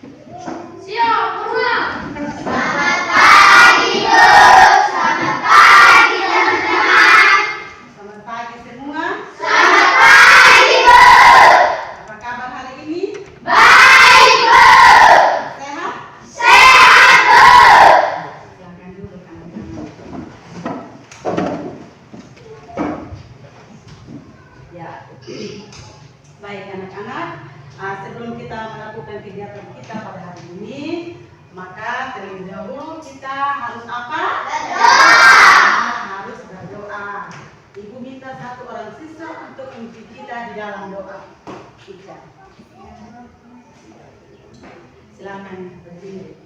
Siap, berulang. Selamat pagi, Bu. Selamat pagi, teman-teman. Selamat pagi semua. Selamat pagi, Bu. Apa kabar hari ini? Baik, Bu. Sehat? Sehat, Bu. Silakan duduk anak-anak. Ya, baik anak-anak. Sebelum kita melakukan kegiatan kita pada hari ini, maka terlebih dahulu kita harus apa? Harus berdoa. Ibu minta satu orang siswa untuk memimpin kita di dalam doa. Ica. Silakan berdiri.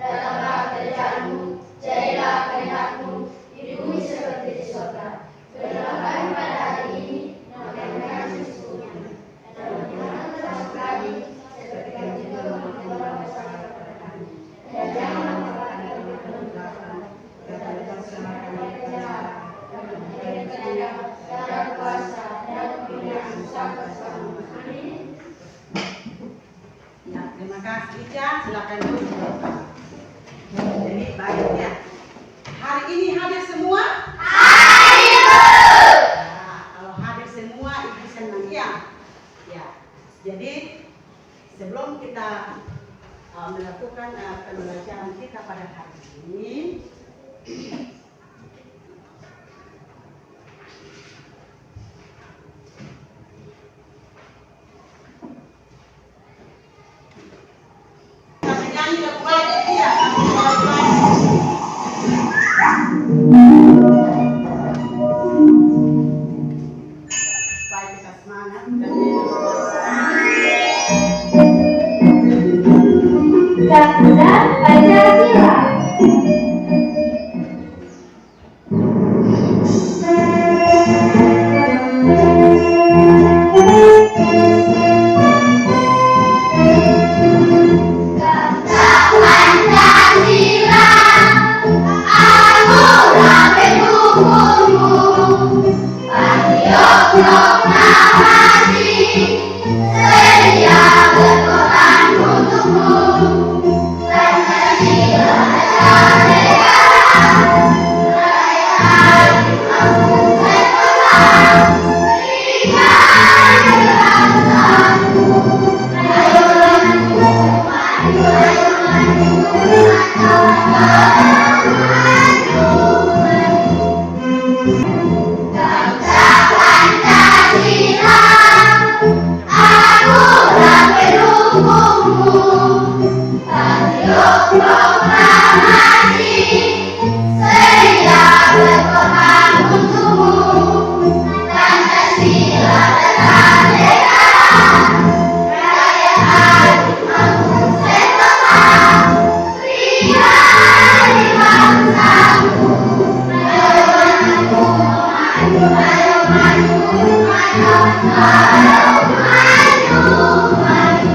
Datanglah kerjaanmu, jadilah kehendakmu di bumi seperti di surga. Berilah kami pada hari ini makan kami sesungguhnya, dan jangan termasuk kami seperti kami juga memaafkan orang bersalah kepada kami. Dan jangan membawa kami ke dalam kegelapan, tetapi berselamatkan kami dari jahat. Dan memberikan kehendak dan kuasa dan kemuliaan sampai selamanya. Amin. Ya, terima kasih Ica. Silakan duduk. Jadi baik ya. Hari ini hadir semua? Hadir, Bu. Ya, kalau hadir semua ibu senang ya. Ya. Jadi sebelum kita melakukan pembelajaran kita pada hari ini, kita menyanyi lagu baik ya. Supaya kita semangat dan Garuda Pancasila. Pancasila, aturan pendukungmu, patriot proklamasi, sedia berkorban untukmu. Pancasila kemerdekaan, kekayaan Tuhanku sentosa, berikan bangsamu. Ayo maju, maju, ayo maju, bangsa Pancasila, aturan pendukungmu, patriot proklamasi, sedia berkorban untukmu. Pancasila kemerdekaan, kekayaan Tuhanku sentosa, berikan bangsamu. Ayo maju, maju, ayo maju, ayo maju.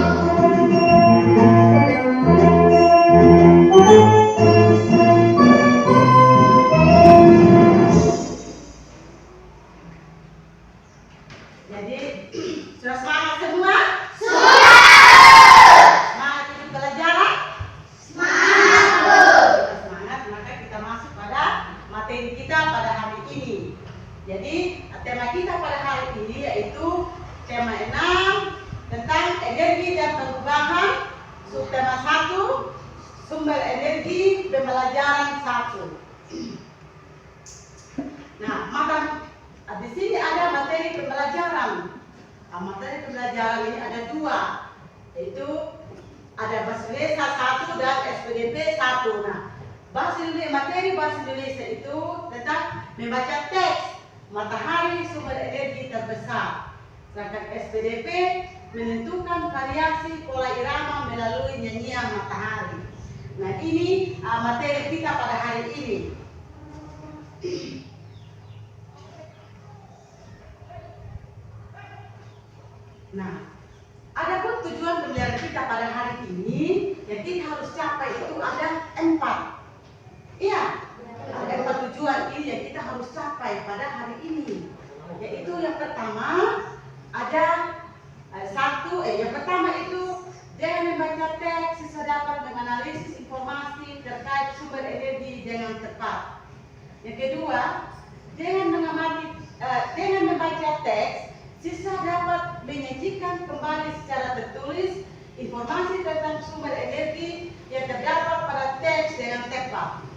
jadi sudah semangat semua? Sudah. Semangat hidup pelajaran? Semangat, Bu. Kita semangat, maka kita masuk pada materi kita pada hari ini. Jadi tema kita pada hari ini yaitu tema 6 tentang energi dan perubahan, subtema 1 sumber energi pembelajaran 1. Nah, maka di sini ada materi pembelajaran. Materi pembelajaran ini ada 2, yaitu ada bahasa Indonesia 1 dan SPDP 1. Nah, materi bahasa Indonesia itu tentang membaca teks matahari sumber energi terbesar. Sedangkan SPDP menentukan variasi pola irama melalui nyanyian matahari. Nah, ini materi kita pada hari ini. Nah, adapun tujuan pembelajaran kita pada hari ini yang kita harus capai itu ada 4. Iya, ada 4 tujuan ini yang kita harus capai pada hari ini. Yaitu yang pertama ada yang pertama itu dengan membaca teks siswa dapat menganalisis informasi terkait sumber energi dengan tepat. Yang kedua, dengan membaca teks siswa dapat menyajikan kembali secara tertulis informasi tentang sumber energi yang terdapat pada teks dengan tepat.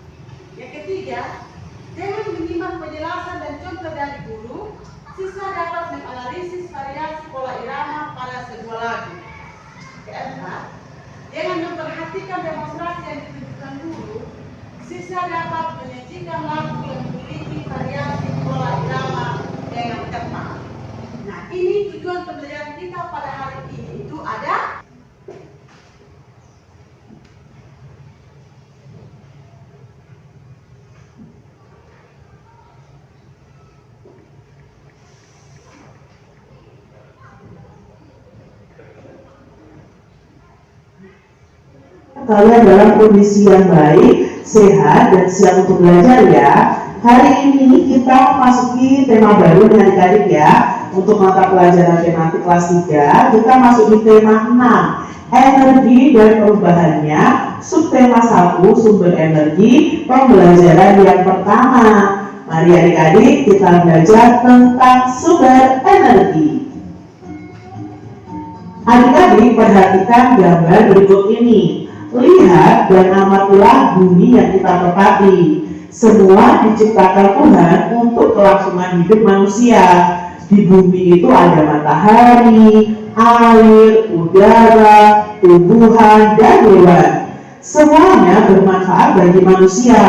Yang ketiga, dengan menyimak penjelasan dan contoh dari guru, siswa dapat menganalisis variasi pola irama pada sebuah lagu. Keempat, dengan memperhatikan demonstrasi yang ditunjukkan guru, siswa dapat menyajikan lagu yang memiliki variasi pola irama dengan tepat. Nah, ini tujuan pembelajaran kita pada hari ini. Itu ada kalian dalam kondisi yang baik, sehat, dan siap untuk belajar ya. Hari ini kita memasuki tema baru nih adik-adik ya. Untuk mata pelajaran tematik kelas 3, kita masuk di tema 6, energi dan perubahannya. Subtema 1, sumber energi, pembelajaran yang pertama. Mari adik-adik kita belajar tentang sumber energi. Adik-adik perhatikan gambar berikut ini. Lihat dan amatilah bumi yang kita tempati. Semua diciptakan Tuhan untuk kelangsungan hidup manusia. Di bumi itu ada matahari, air, udara, tumbuhan, dan hewan. Semuanya bermanfaat bagi manusia.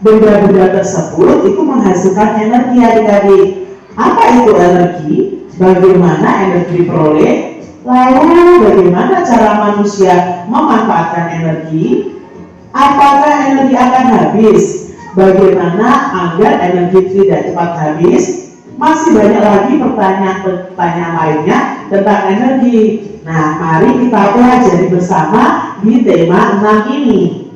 Benda-benda tersebut itu menghasilkan energi adik-adik. Apa itu energi? Bagaimana energi diperoleh? Lalu bagaimana cara manusia memanfaatkan energi? Apakah energi akan habis? Bagaimana agar energi tidak cepat habis? Masih banyak lagi pertanyaan lainnya tentang energi. Nah, mari kita pelajari bersama di tema 6 ini.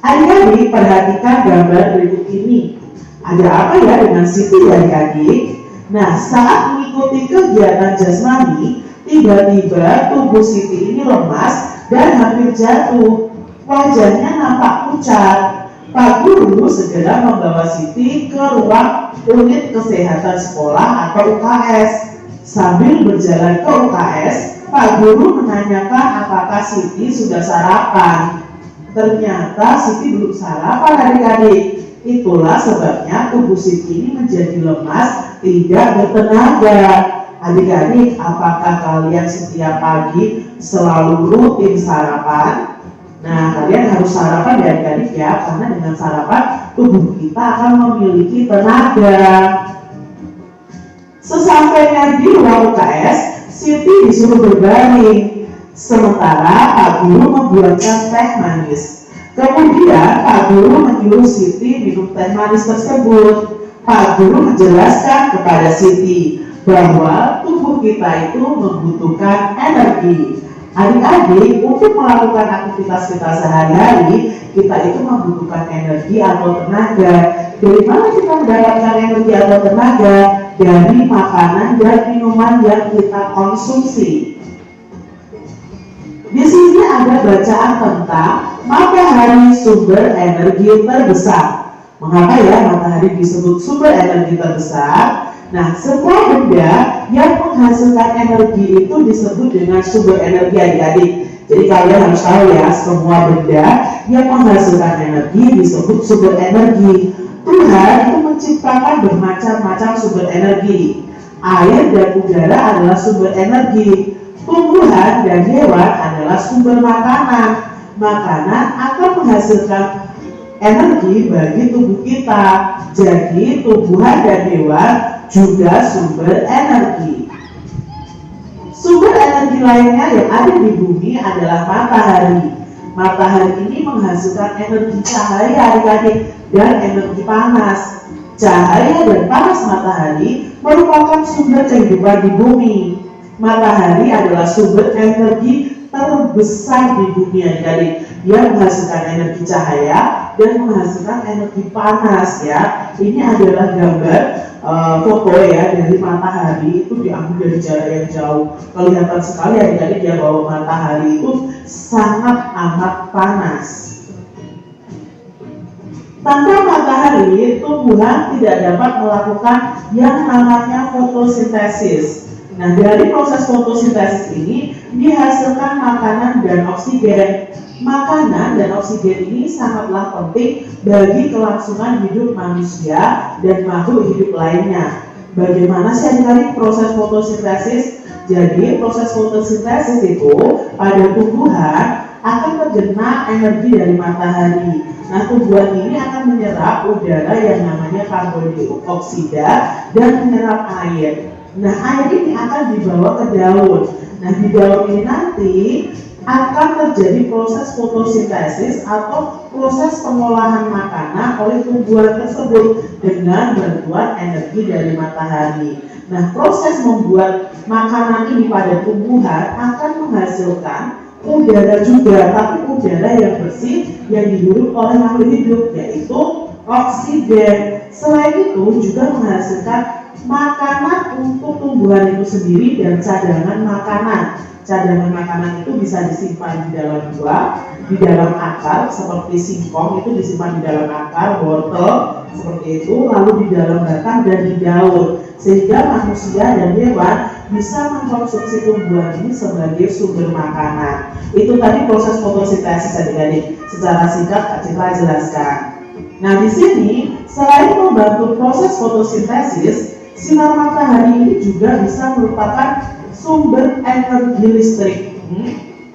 Adik-adik perhatikan gambar berikut ini. Ada apa ya dengan Siti adik-adik? Nah, saat mengikuti kegiatan jasmani, tiba-tiba tubuh Siti ini lemas dan hampir jatuh. Wajahnya nampak pucat. Pak Guru segera membawa Siti ke ruang unit kesehatan sekolah atau UKS. Sambil berjalan ke UKS, Pak Guru menanyakan apakah Siti sudah sarapan. Ternyata Siti belum sarapan adik-adik. Itulah sebabnya tubuh Siti ini menjadi lemas, tidak bertenaga. Adik-adik, apakah kalian setiap pagi selalu rutin sarapan? Nah, kalian harus sarapan ya adik-adik ya, karena dengan sarapan tubuh kita akan memiliki tenaga. Sesampainya di ruang UKS, Siti disuruh berbaring. Sementara Pak Guru membuatkan teh manis. Kemudian Pak Guru menyuruh Siti minum teh manis tersebut. Pak Guru menjelaskan kepada Siti bahwa tubuh kita itu membutuhkan energi. Adik-adik, untuk melakukan aktivitas kita sehari-hari, kita itu membutuhkan energi atau tenaga. Dari mana kita mendapatkan energi atau tenaga? Dari makanan dan minuman yang kita konsumsi. Di sini ada bacaan tentang matahari sumber energi terbesar. Mengapa ya matahari disebut sumber energi terbesar? Nah, semua benda yang menghasilkan energi itu disebut dengan sumber energi adik-adik. Jadi kalian harus tahu ya, semua benda yang menghasilkan energi disebut sumber energi. Tuhan itu menciptakan bermacam-macam sumber energi. Air dan udara adalah sumber energi. Tumbuhan dan hewan adalah sumber makanan. Makanan akan menghasilkan energi bagi tubuh kita. Jadi tumbuhan dan hewan juga sumber energi. Sumber energi lainnya yang ada di bumi adalah matahari. Matahari ini menghasilkan energi cahaya adik-adik dan energi panas. Cahaya dan panas matahari merupakan sumber kehidupan di bumi. Matahari adalah sumber energi terbesar di bumi adik-adik yang menghasilkan energi cahaya, dan menghasilkan energi panas ya. Ini adalah gambar foto ya dari matahari, itu diambil dari jarak yang jauh. Kelihatan sekali adik-adik ya bahwa matahari itu sangat amat panas. Tanpa matahari, tumbuhan tidak dapat melakukan yang namanya fotosintesis. Nah, dari proses fotosintesis ini dihasilkan makanan dan oksigen. Makanan dan oksigen ini sangatlah penting bagi kelangsungan hidup manusia dan makhluk hidup lainnya. Bagaimana sih adik-adik proses fotosintesis? Jadi proses fotosintesis itu pada tumbuhan akan terkena energi dari matahari. Nah, tumbuhan ini akan menyerap udara yang namanya karbon dioksida dan menyerap air. Nah, air ini akan dibawa ke daun. Nah, di daun ini nanti akan terjadi proses fotosintesis atau proses pengolahan makanan oleh tumbuhan tersebut dengan bantuan energi dari matahari. Nah, proses membuat makanan ini pada tumbuhan akan menghasilkan udara juga, tapi udara yang bersih yang dihirup oleh makhluk hidup, yaitu oksigen. Selain itu juga menghasilkan makanan untuk tumbuhan itu sendiri dan cadangan makanan. Cadangan makanan itu bisa disimpan di dalam buah, di dalam akar seperti singkong itu disimpan di dalam akar, wortel seperti itu, lalu di dalam batang dan di daun, sehingga manusia dan hewan bisa mengkonsumsi tumbuhan ini sebagai sumber makanan. Itu tadi proses fotosintesis adik-adik. Secara singkat Kak Citra jelaskan. Nah, di sini selain membantu proses fotosintesis, sinar matahari ini juga bisa merupakan sumber energi listrik.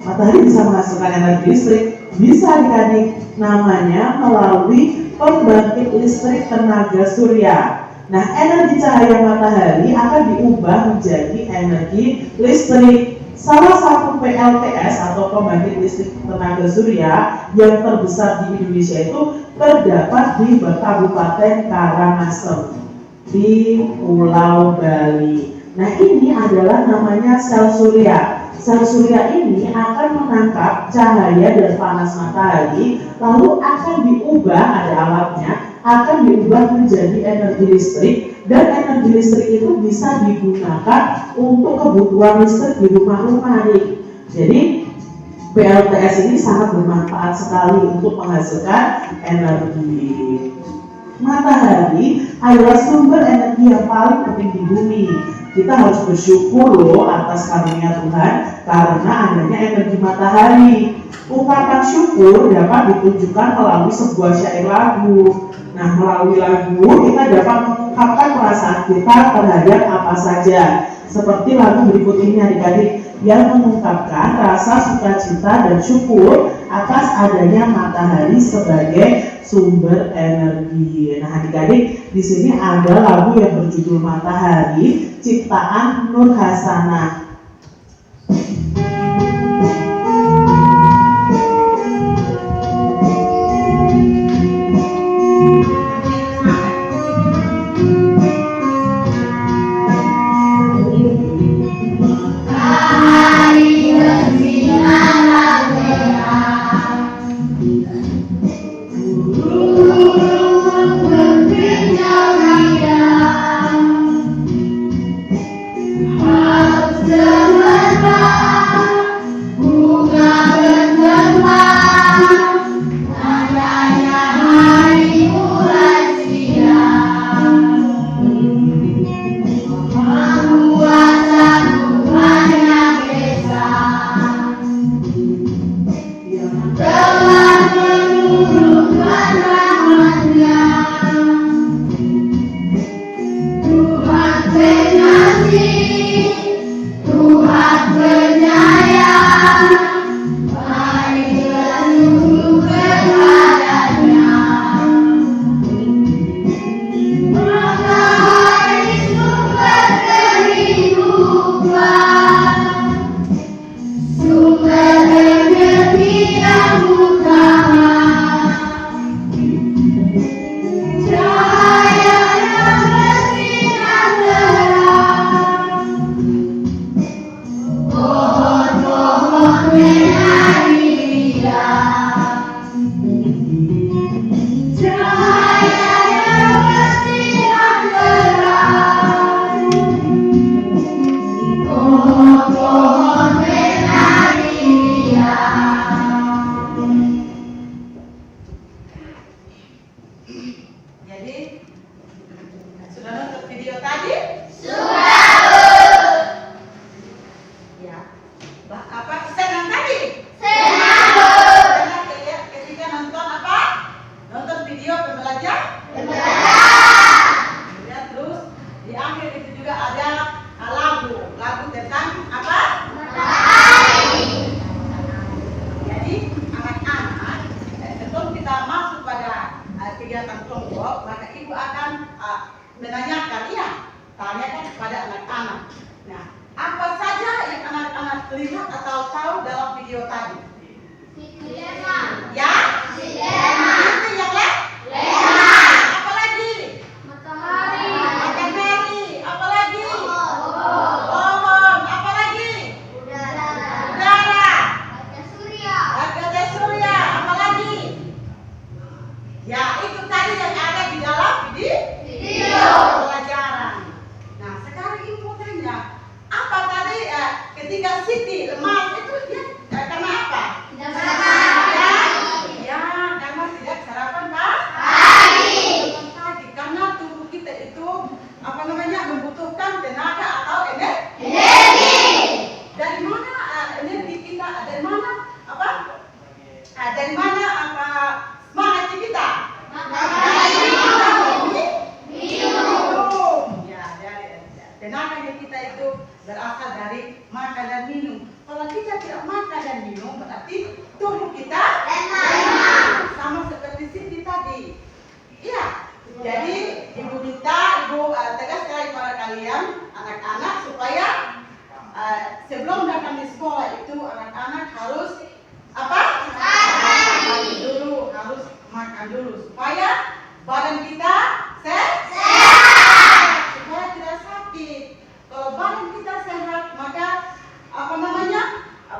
Matahari bisa menghasilkan energi listrik, bisa adik-adik, namanya melalui pembangkit listrik tenaga surya. Nah, energi cahaya matahari akan diubah menjadi energi listrik. Salah satu PLTS atau pembangkit listrik tenaga surya yang terbesar di Indonesia itu terdapat di Kabupaten Karangasem di Pulau Bali. Nah, ini adalah namanya sel surya. Sel surya ini akan menangkap cahaya dan panas matahari, lalu akan diubah, ada alatnya, akan diubah menjadi energi listrik, dan energi listrik itu bisa digunakan untuk kebutuhan listrik di rumah-rumah. Jadi PLTS ini sangat bermanfaat sekali untuk menghasilkan energi. Matahari adalah sumber energi yang paling penting di bumi. Kita harus bersyukur loh atas karunia Tuhan karena adanya energi matahari. Ungkapan syukur dapat ditunjukkan melalui sebuah syair lagu. Nah, melalui lagu kita dapat mengungkapkan perasaan kita terhadap apa saja. Seperti lagu berikut ini adik-adik yang mengungkapkan rasa sukacita dan syukur atas adanya matahari sebagai sumber energi. Nah, adik-adik, di sini ada lagu yang berjudul Matahari, ciptaan Nur Hasanah. Tuhan ya. Senang tadi? Senang. Karena ketika nonton apa? Nonton video pembelajaran? Ya, terus di akhir itu juga ada lagu tentang apa? Jadi anak-anak sebelum kita masuk pada kegiatan kelompok, maka ibu akan menanyakan, ya, tanyakan kepada anak-anak. Nah, apa saja yang anak-anak lihat atau tahu dalam video tadi? Ya? Itu yang apa lagi? Matahari. Apa lagi? Pohon. Apa lagi? Udara. Agak surya. Apa lagi? Ya, itu tadi yang ada di dalam video pelajaran. Nah, sekarang ibu tanya, apa tadi ketika Siti lemas itu dia karena apa? Ya, karena tidak sarapan pagi. Karena tubuh kita itu membutuhkan tenaga atau energi. Dari mana energi kita? Dari mana semangat kita? Minum. Ya, tenaga kita itu berasal dari makan dan minum. Kalau kita tidak makan dan minum, berarti tubuh kita sama seperti Siti tadi. Iya. Jadi ibu tegaskan kepada kalian anak-anak supaya sebelum datang di sekolah itu anak-anak harus apa? Harus makan dulu supaya badan kita sehat, supaya tidak sakit. Kalau badan kita sehat, maka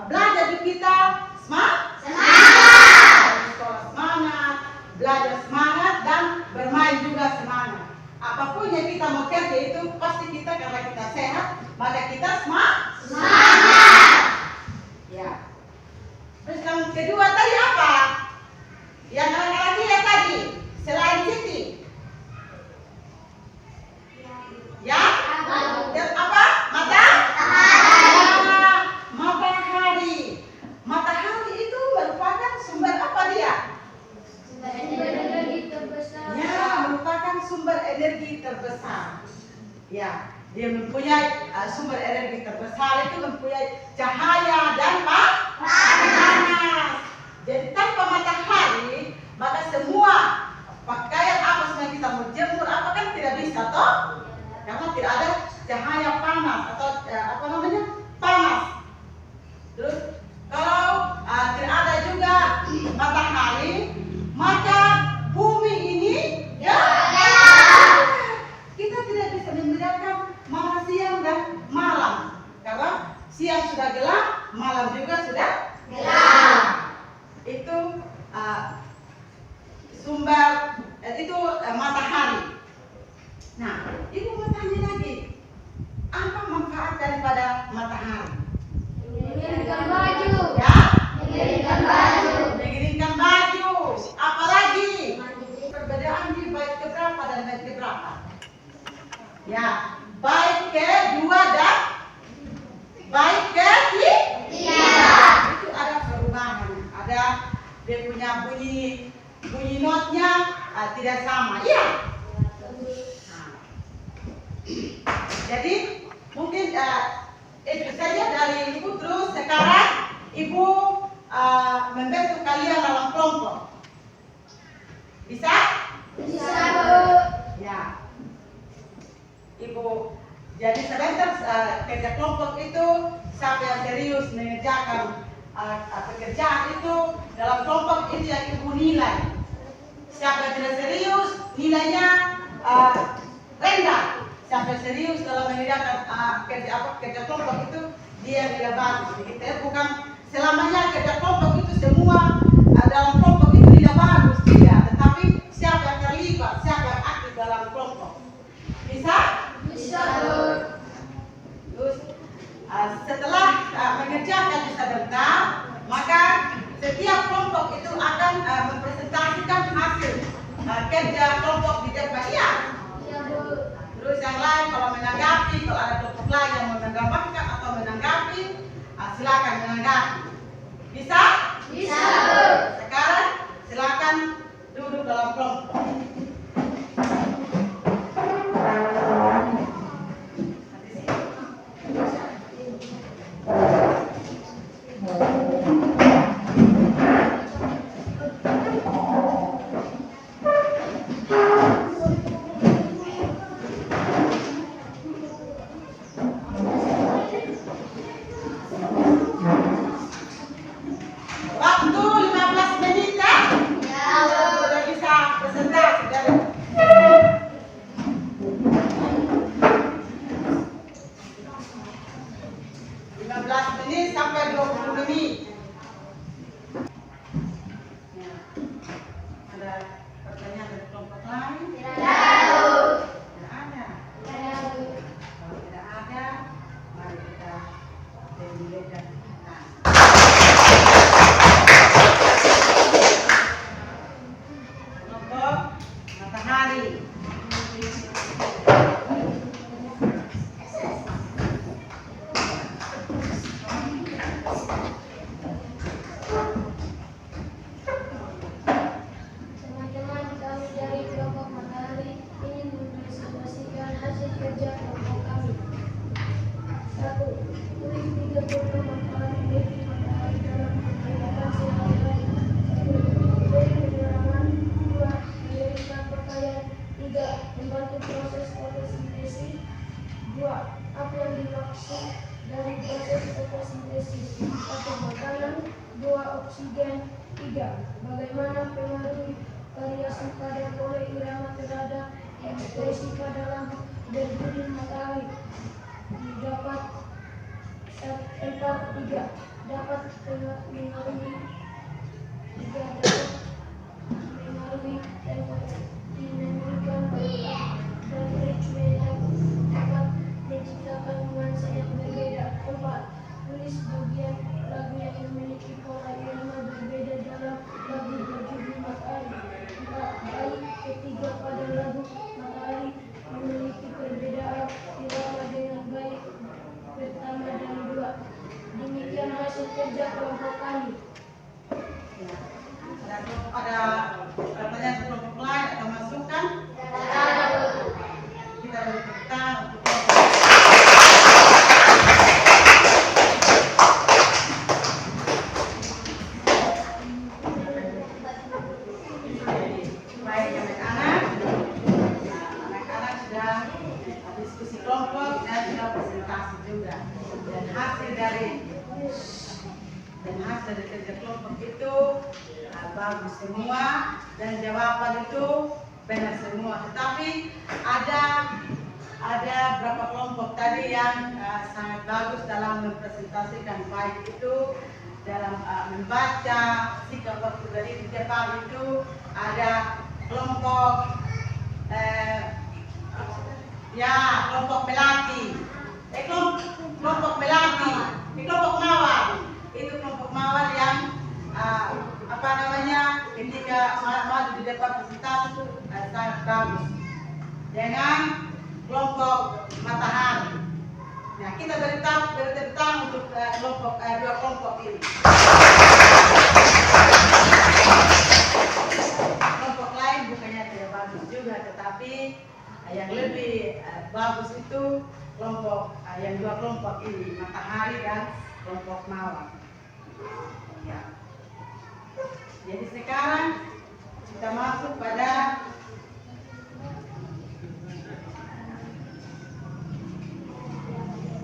belajar kita semangat, belajar semangat dan bermain juga semangat. Apapun yang kita mau kerja itu pasti kita karena kita sehat, maka kita semangat. Ya. Terus yang kedua tadi apa? Yang anak-anak lihat tadi selain Siti. Ya? Dan apa? Matahari. Matahari itu merupakan sumber apa dia? Ya, merupakan sumber energi terbesar. Ya, dia mempunyai sumber energi terbesar itu mempunyai cahaya dan panas. Jadi tanpa matahari, maka semua pakaian apa yang kita mau jemur apa kan tidak bisa toh? Karena tidak ada cahaya panas atau panas. Terus kalau tidak ada juga matahari, maka bumi ini kita tidak bisa membedakan mana siang dan malam. Karena siang sudah gelap, malam juga sudah gelap. Itu sumber matahari. Nah, ibu mau tanya lagi, apa manfaat daripada matahari? Mengeringkan baju. Apalagi perbedaan di bait keberapa dan bait keberapa? Ya, bait kedua dan bait ketiga. Itu ada perubahan. Ada dia punya bunyi notnya tidak sama. Iya. Jadi mungkin itu saja dari ibu. Terus sekarang ibu membentuk kalian dalam kelompok. Bisa? Bisa, Bu. Ya. Ibu, jadi sebentar kerja kelompok itu siapa yang serius mengerjakan pekerjaan itu dalam kelompok itu yang ibu nilai. Siapa yang tidak serius nilainya rendah. Siapa yang serius dalam mengerjakan kerja kelompok itu dia nilai bagus. Begitu ya, bukan selamanya kerja kelompok itu semua dalam kelompok itu nilai bagus tidak, tetapi siapa yang terlibat, siapa yang aktif dalam kelompok. Bisa? Bisa, Bu. Terus setelah mengerjakan sebentar, maka setiap kelompok itu akan mempresentasikan hasil kerja kelompok di depan. Iya. Iya, Bu. Terus yang lain kalau menanggapi, kalau ada kelompok lain yang mau menambahkan atau menanggapi, silakan menanggapi. Bisa? Bisa. Sekarang silakan duduk dalam kelompok. Waktu 15 menit ya? Sudah bisa presentasi dari 15 menit sampai 20 menit. Ya. Ada pertanyaan dari kelompok lain? Tidak ada. Kalau tidak ada, mari kita memulaikan. Kelompok matahari. Teman-teman, kami dari kelompok matahari ingin mempresentasikan hasil kerja kelompok kami. 1. Tulis 30 matahari bagi matahari dalam kegiatan sehari-hari. 1. Beri penerangan. 2. Mendirikan pakaian. 3. Membantu proses fotosintesis. 2. Apa yang dimaksud dari proses fotosintesis? 1. Makanan. 2. Oksigen. 3. Bagaimana pengaruh variasi pada pole irama terhadap ekspresi pada lampu berbiru matahari? Dapat 4. 3. Dapat mengaruhi 3. Dapat mengaruhi dinamika dan ritme dapat menciptakan nuansa yang berbeda. 4. Tulis bagian lagu yang memiliki pola irama berbeda dalam lagu berjudul Matahari. 4. Baik ketiga pada lagu Matahari memiliki perbedaan irama dengan baik pertama dan 2. Demikian hasil kerja kelompok kami. Ada pertanyaan kelompok lain atau masukan? Kita beri tepuk tangan untuk baik anak-anak sudah diskusi kelompok dan sudah presentasi juga. Dan hasil dari kerja kelompok itu bagus semua dan jawaban itu benar semua. Tetapi ada beberapa kelompok tadi yang sangat bagus dalam mempresentasikan, baik itu dalam membaca sikap waktu dari di depan itu. Ada kelompok kelompok melati, kelompok melati, kelompok mawar. Itu kelompok mawar yang ketika maju di depan presentasi itu sangat bagus. Dengan kelompok matahari. Nah, kita beri tepuk tangan untuk dua kelompok ini. Kelompok lain bukannya tidak bagus juga, tetapi yang lebih bagus itu kelompok yang dua kelompok ini, matahari dan kelompok mawar. Ya. Jadi sekarang kita masuk pada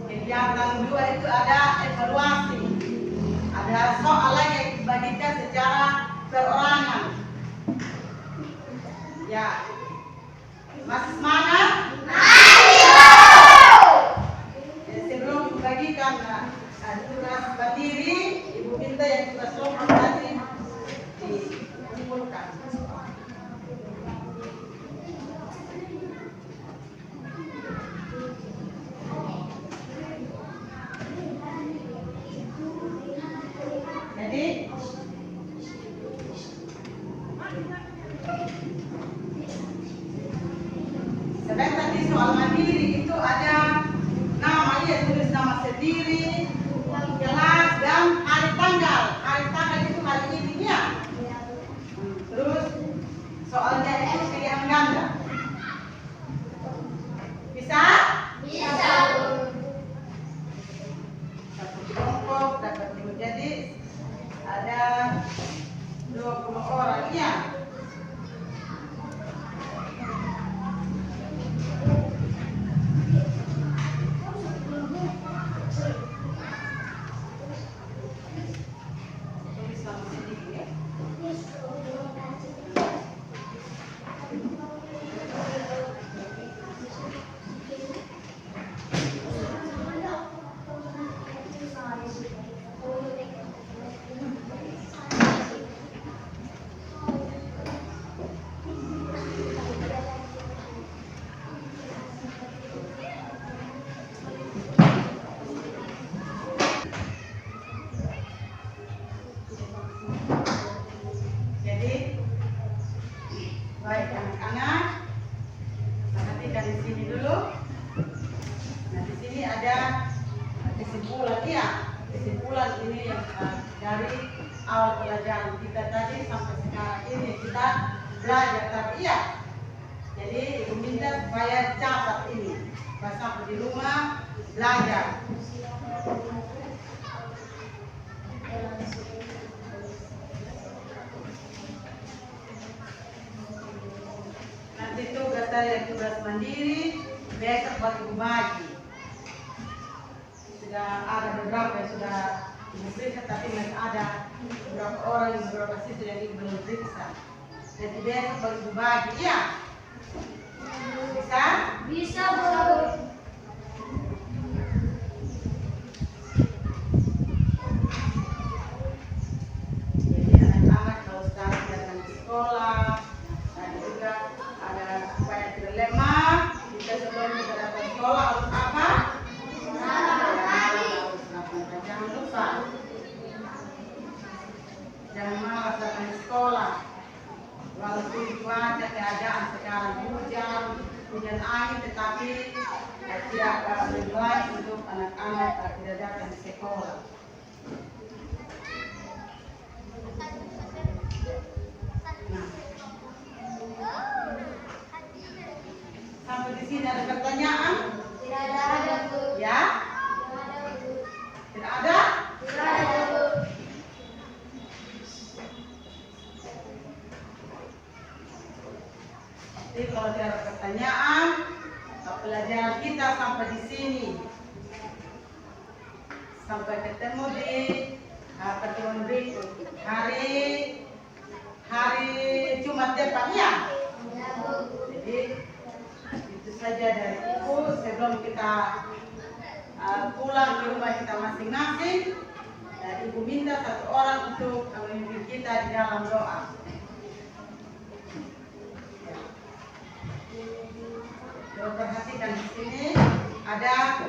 kegiatan 2 itu ada evaluasi. Ada soalan yang dibagikan secara perorangan. Ya. Masih semangat? Sebelum dibagikan tugas berdiri, Ibu minta yang tugas kelompok tadi dikumpulkan. Jadi sebentar di soal mandiri itu ada nama, tulis nama sendiri, kelas, ada 20 orang ya. Tulis sama sendiri ya. Jadi baik anak-anak, perhatikan di sini dulu. Nah di sini ada kesimpulan ya. Kesimpulan ini yang dari awal pelajaran kita tadi sampai sekarang ini kita belajar tapi ya. Jadi ibu minta supaya catat ini, pas sampai di rumah belajar. Nanti tugas dari tugas mandiri besok buat ibu bagi. Sudah ada beberapa yang sudah ibu periksa, tapi masih ada beberapa orang yang beberapa siswa yang ibu belum periksa. Jadi besok buat ibu bagi, ya? Bisa? Bisa, Bu. Jadi anak-anak kalau sekarang datang ke sekolah, dan juga ada supaya tidak lemah, kita sebelum kita datang ke sekolah harus apa? Harus lakukan. Jangan lupa, jangan malas datang ke sekolah. Walaupun cuaca keadaan sekarang hujan angin, tetapi tidak lebih baik untuk anak-anak tidak datang ke sekolah. Nah, sampai di sini ada pertanyaan? Tidak ada, Bu. Ya? Tidak ada, Bu. Tidak ada? Tidak ada, Bu. Jadi kalau tidak ada pertanyaan, pelajaran kita sampai di sini. Sampai ketemu di pertemuan berikut hari Jumat depan ya. Ya, Bu. Jadi itu saja dari ibu sebelum kita pulang ke rumah kita masing-masing. Dan ibu minta satu orang untuk memimpin kita di dalam doa. Coba perhatikan di sini ada